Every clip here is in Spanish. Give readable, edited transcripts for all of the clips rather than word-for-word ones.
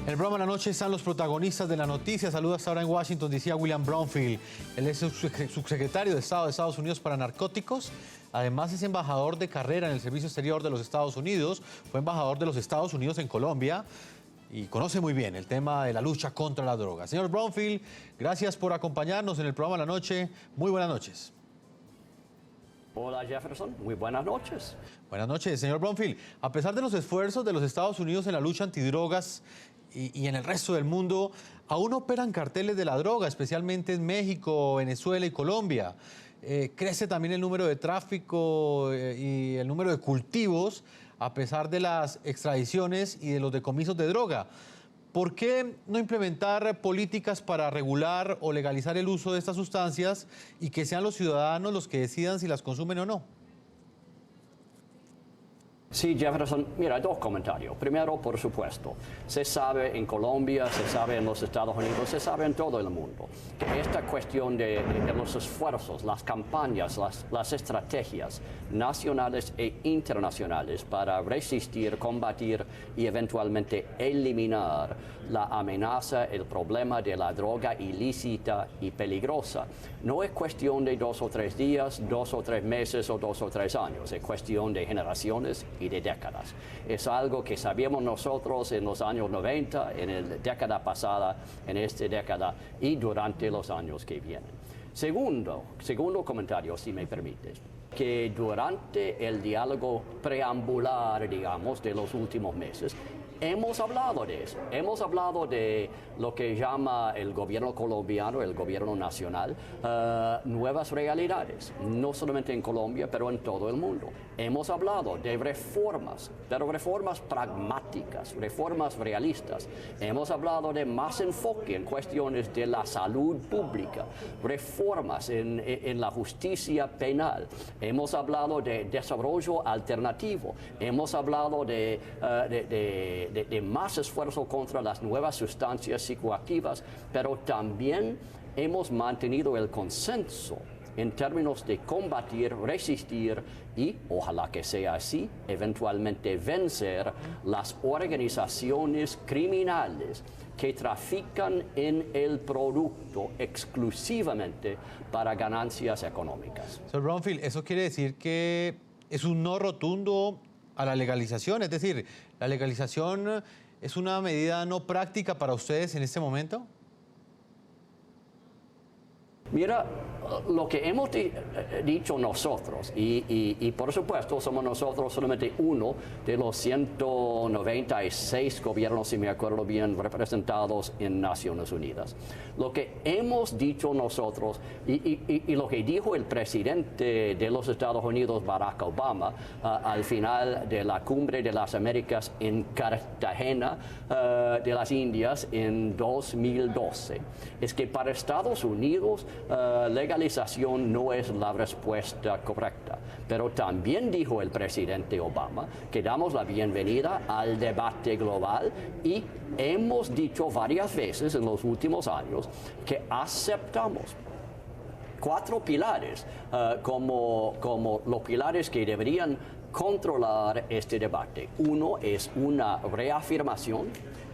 En el programa de la noche están los protagonistas de la noticia. Saluda hasta ahora en Washington, D.C. a William Brownfield. Él es subsecretario de Estado de Estados Unidos para narcóticos. Además es embajador de carrera en el Servicio Exterior de los Estados Unidos. Fue embajador de los Estados Unidos en Colombia y conoce muy bien el tema de la lucha contra la droga. Señor Brownfield, gracias por acompañarnos en el programa de la noche. Muy buenas noches. Hola Jefferson, muy buenas noches. Buenas noches, señor Brownfield. A pesar de los esfuerzos de los Estados Unidos en la lucha antidrogas y en el resto del mundo, aún operan carteles de la droga, especialmente en México, Venezuela y Colombia. Crece también el número de tráfico y el número de cultivos, a pesar de las extradiciones y de los decomisos de droga. ¿Por qué no implementar políticas para regular o legalizar el uso de estas sustancias y que sean los ciudadanos los que decidan si las consumen o no? Sí, Jefferson, mira, dos comentarios. Primero, por supuesto, se sabe en Colombia, se sabe en los Estados Unidos, se sabe en todo el mundo, que esta cuestión de los esfuerzos, las campañas, las estrategias nacionales e internacionales para resistir, combatir y eventualmente eliminar la amenaza, el problema de la droga ilícita y peligrosa, no es cuestión de 2 o 3 días, 2 o 3 meses o 2 o 3 años, es cuestión de generaciones y de décadas. Es algo que sabíamos nosotros en los años 90, en la década pasada, en esta década y durante los años que vienen. Segundo comentario, si me permites, que durante el diálogo preambular, digamos, de los últimos meses, hemos hablado de eso, hemos hablado de lo que llama el gobierno colombiano, el gobierno nacional, nuevas realidades, no solamente en Colombia, pero en todo el mundo. Hemos hablado de reformas, pero reformas pragmáticas, reformas realistas. Hemos hablado de más enfoque en cuestiones de la salud pública, reformas en la justicia penal. Hemos hablado de desarrollo alternativo, hemos hablado de más esfuerzo contra las nuevas sustancias psicoactivas, pero también hemos mantenido el consenso en términos de combatir, resistir y, ojalá que sea así, eventualmente vencer las organizaciones criminales que trafican en el producto exclusivamente para ganancias económicas. Señor Brownfield, ¿eso quiere decir que es un no rotundo a la legalización? Es decir, ¿la legalización es una medida no práctica para ustedes en este momento? Mira, lo que hemos dicho nosotros, y por supuesto somos nosotros solamente uno de los 196 gobiernos, si me acuerdo bien, representados en Naciones Unidas. Lo que hemos dicho nosotros, y lo que dijo el presidente de los Estados Unidos, Barack Obama, al final de la Cumbre de las Américas en Cartagena de las Indias en 2012, es que para Estados Unidos legalización no es la respuesta correcta. Pero también dijo el presidente Obama que damos la bienvenida al debate global y hemos dicho varias veces en los últimos años que aceptamos 4 pilares como los pilares que deberían controlar este debate. Uno es una reafirmación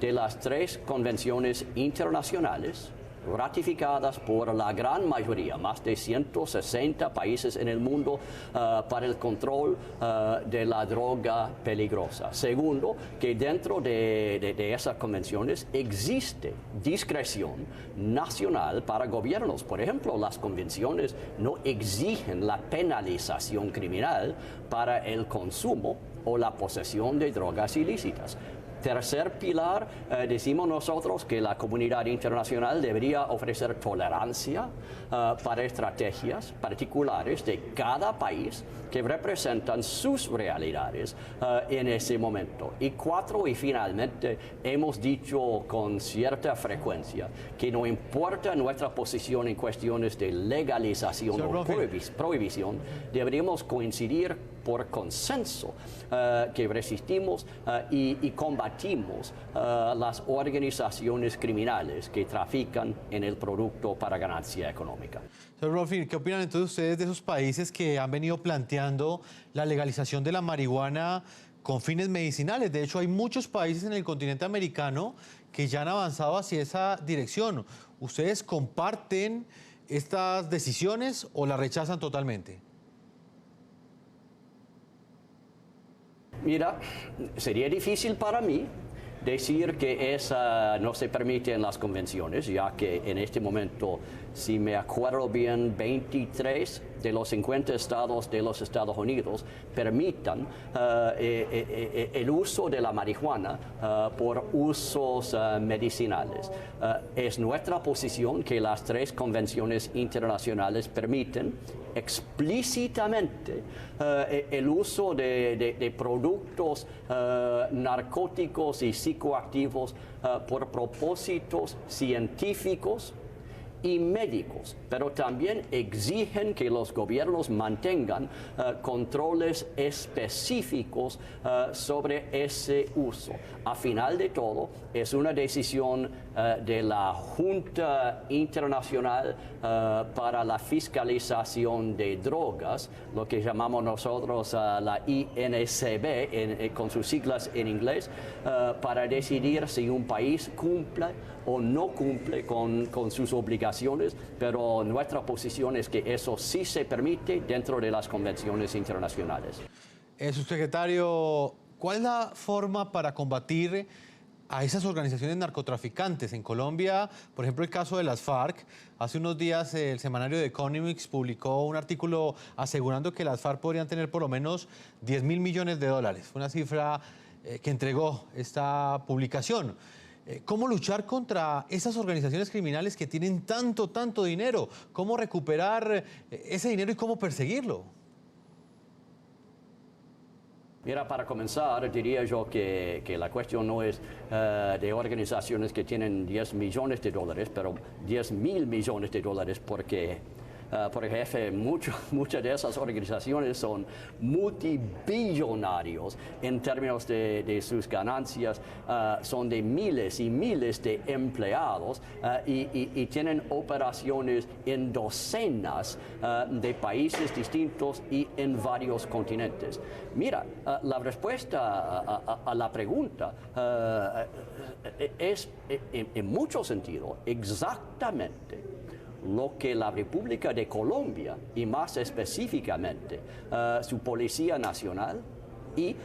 de las 3 convenciones internacionales ratificadas por la gran mayoría, más de 160 países en el mundo, para el control de la droga peligrosa. Segundo, que dentro de esas convenciones existe discreción nacional para gobiernos. Por ejemplo, las convenciones no exigen la penalización criminal para el consumo o la posesión de drogas ilícitas. Tercer pilar, decimos nosotros que la comunidad internacional debería ofrecer tolerancia para estrategias particulares de cada país que representan sus realidades en ese momento. Y 4, y finalmente, hemos dicho con cierta frecuencia que no importa nuestra posición en cuestiones de legalización o prohibición, deberíamos coincidir por consenso que resistimos y combatimos las organizaciones criminales que trafican en el producto para ganancia económica. Señor Brownfield, ¿qué opinan entonces ustedes de esos países que han venido planteando la legalización de la marihuana con fines medicinales. De hecho, hay muchos países en el continente americano que ya han avanzado hacia esa dirección. ¿Ustedes comparten estas decisiones o las rechazan totalmente? Mira, sería difícil para mí decir que esa no se permite en las convenciones, ya que en este momento, si me acuerdo bien, 23 de los 50 estados de los Estados Unidos permitan el uso de la marihuana por usos medicinales. Es nuestra posición que las 3 convenciones internacionales permiten explícitamente el uso de productos narcóticos y psicoactivos por propósitos científicos y médicos, pero también exigen que los gobiernos mantengan controles específicos sobre ese uso. A final de todo, es una decisión de la Junta Internacional para la Fiscalización de Drogas, lo que llamamos nosotros la INCB, con sus siglas en inglés, para decidir si un país cumple o no cumple con sus obligaciones, pero nuestra posición es que eso sí se permite dentro de las convenciones internacionales. Subsecretario, ¿cuál es la forma para combatir a esas organizaciones narcotraficantes? En Colombia, por ejemplo, el caso de las FARC. Hace unos días el semanario The Economist publicó un artículo asegurando que las FARC podrían tener por lo menos 10.000 millones de dólares. Fue una cifra que entregó esta publicación. ¿Cómo luchar contra esas organizaciones criminales que tienen tanto dinero? ¿Cómo recuperar ese dinero y cómo perseguirlo? Mira, para comenzar, diría yo que la cuestión no es de organizaciones que tienen 10 millones de dólares, pero 10.000 millones de dólares, porque por ejemplo, muchas de esas organizaciones son multibillonarios en términos de sus ganancias, son de miles y miles de empleados y tienen operaciones en docenas de países distintos y en varios continentes. Mira, la respuesta a la pregunta es en mucho sentido exactamente lo que la República de Colombia, y más específicamente su Policía Nacional y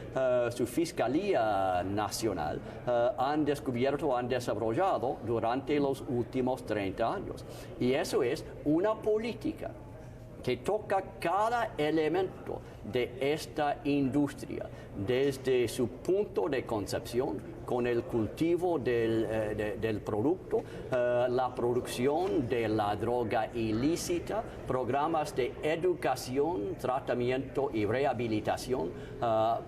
su Fiscalía Nacional han descubierto, han desarrollado durante los últimos 30 años. Y eso es una política que toca cada elemento de esta industria, desde su punto de concepción, con el cultivo del producto, la producción de la droga ilícita, programas de educación, tratamiento y rehabilitación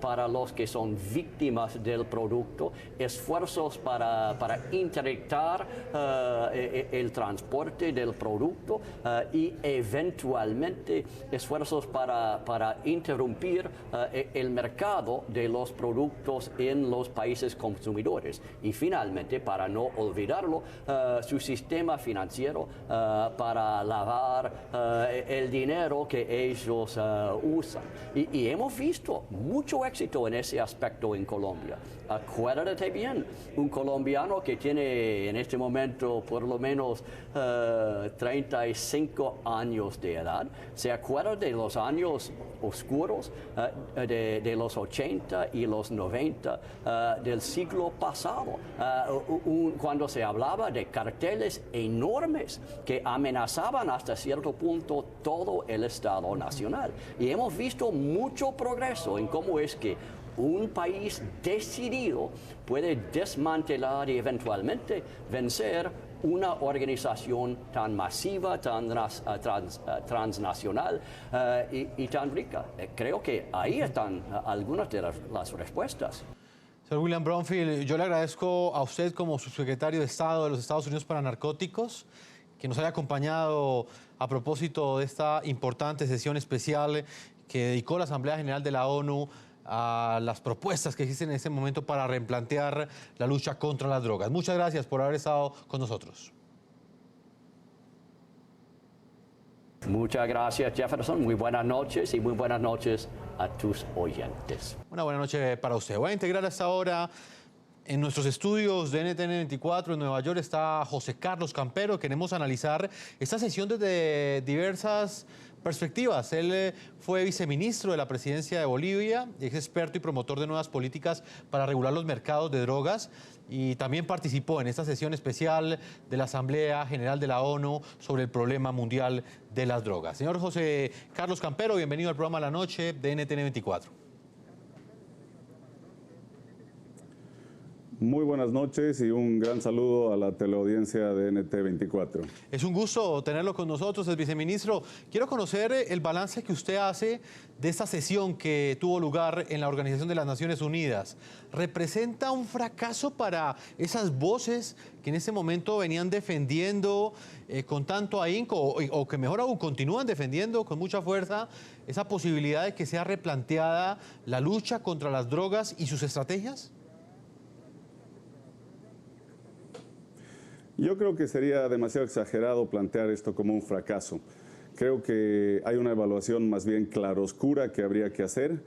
para los que son víctimas del producto, esfuerzos para interdictar el transporte del producto y eventualmente esfuerzos para interrumpir el mercado de los productos en los países consumidores. Y finalmente, para no olvidarlo, su sistema financiero para lavar el dinero que ellos usan. Y hemos visto mucho éxito en ese aspecto en Colombia. Acuérdate bien, un colombiano que tiene en este momento por lo menos 35 años de edad, se acuerda de los años oscuros de los 80 y los 90 del siglo pasado, cuando se hablaba de carteles enormes que amenazaban hasta cierto punto todo el Estado nacional. Y hemos visto mucho progreso en cómo es que un país decidido puede desmantelar y eventualmente vencer una organización tan masiva, tan transnacional y tan rica. Creo que ahí están algunas de las respuestas. Señor William Bromfield, yo le agradezco a usted como subsecretario de Estado de los Estados Unidos para Narcóticos que nos haya acompañado a propósito de esta importante sesión especial que dedicó la Asamblea General de la ONU a las propuestas que existen en este momento para replantear la lucha contra las drogas. Muchas gracias por haber estado con nosotros. Muchas gracias, Jefferson. Muy buenas noches y muy buenas noches a tus oyentes. Una buena noche para usted. Voy a integrar a esta hora en nuestros estudios de NTN 24 en Nueva York está José Carlos Campero. Queremos analizar esta sesión desde diversas perspectivas. Él fue viceministro de la presidencia de Bolivia, es experto y promotor de nuevas políticas para regular los mercados de drogas y también participó en esta sesión especial de la Asamblea General de la ONU sobre el problema mundial de las drogas. Señor José Carlos Campero, bienvenido al programa La Noche de NTN 24. Muy buenas noches y un gran saludo a la teleaudiencia de NT24. Es un gusto tenerlo con nosotros, el viceministro. Quiero conocer el balance que usted hace de esta sesión que tuvo lugar en la Organización de las Naciones Unidas. ¿Representa un fracaso para esas voces que en este momento venían defendiendo con tanto ahínco o que mejor aún continúan defendiendo con mucha fuerza esa posibilidad de que sea replanteada la lucha contra las drogas y sus estrategias? Yo creo que sería demasiado exagerado plantear esto como un fracaso. Creo que hay una evaluación más bien claroscura que habría que hacer,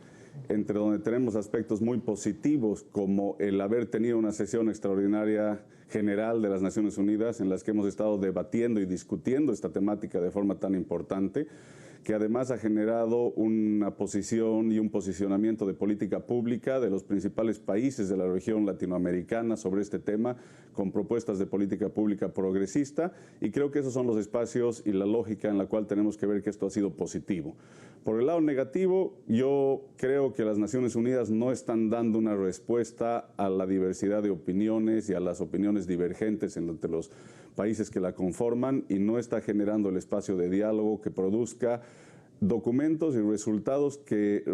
entre donde tenemos aspectos muy positivos como el haber tenido una sesión extraordinaria general de las Naciones Unidas en las que hemos estado debatiendo y discutiendo esta temática de forma tan importante, que además ha generado una posición y un posicionamiento de política pública de los principales países de la región latinoamericana sobre este tema, con propuestas de política pública progresista, y creo que esos son los espacios y la lógica en la cual tenemos que ver que esto ha sido positivo. Por el lado negativo, yo creo que las Naciones Unidas no están dando una respuesta a la diversidad de opiniones y a las opiniones divergentes entre los países que la conforman y no está generando el espacio de diálogo que produzca documentos y resultados que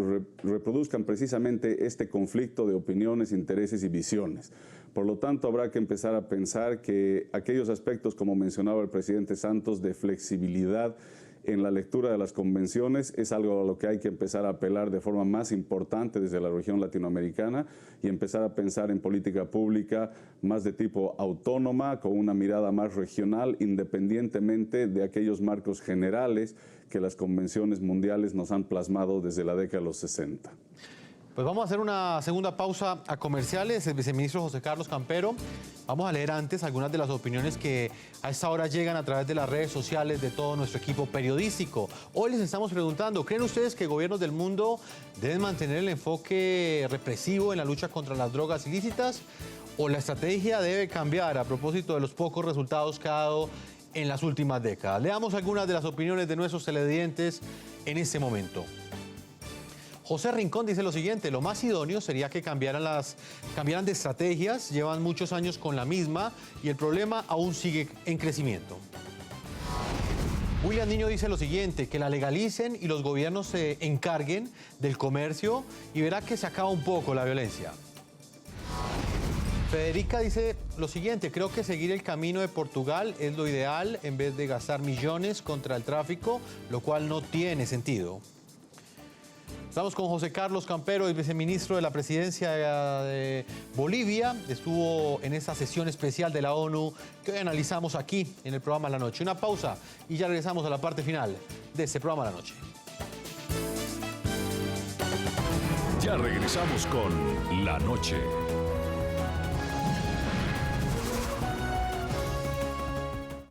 reproduzcan precisamente este conflicto de opiniones, intereses y visiones. Por lo tanto, habrá que empezar a pensar que aquellos aspectos, como mencionaba el presidente Santos, de flexibilidad en la lectura de las convenciones es algo a lo que hay que empezar a apelar de forma más importante desde la región latinoamericana y empezar a pensar en política pública más de tipo autónoma, con una mirada más regional, independientemente de aquellos marcos generales que las convenciones mundiales nos han plasmado desde la década de los 60. Pues vamos a hacer una segunda pausa a comerciales. El viceministro José Carlos Campero. Vamos a leer antes algunas de las opiniones que a esta hora llegan a través de las redes sociales de todo nuestro equipo periodístico. Hoy les estamos preguntando, ¿creen ustedes que gobiernos del mundo deben mantener el enfoque represivo en la lucha contra las drogas ilícitas? ¿O la estrategia debe cambiar a propósito de los pocos resultados que ha dado en las últimas décadas? Leamos algunas de las opiniones de nuestros televidentes en este momento. José Rincón dice lo siguiente: lo más idóneo sería que cambiaran de estrategias, llevan muchos años con la misma y el problema aún sigue en crecimiento. William Niño dice lo siguiente: que la legalicen y los gobiernos se encarguen del comercio y verá que se acaba un poco la violencia. Federica dice lo siguiente: creo que seguir el camino de Portugal es lo ideal en vez de gastar millones contra el tráfico, lo cual no tiene sentido. Estamos con José Carlos Campero, el viceministro de la presidencia de Bolivia. Estuvo en esta sesión especial de la ONU que hoy analizamos aquí en el programa La Noche. Una pausa y ya regresamos a la parte final de este programa La Noche. Ya regresamos con La Noche.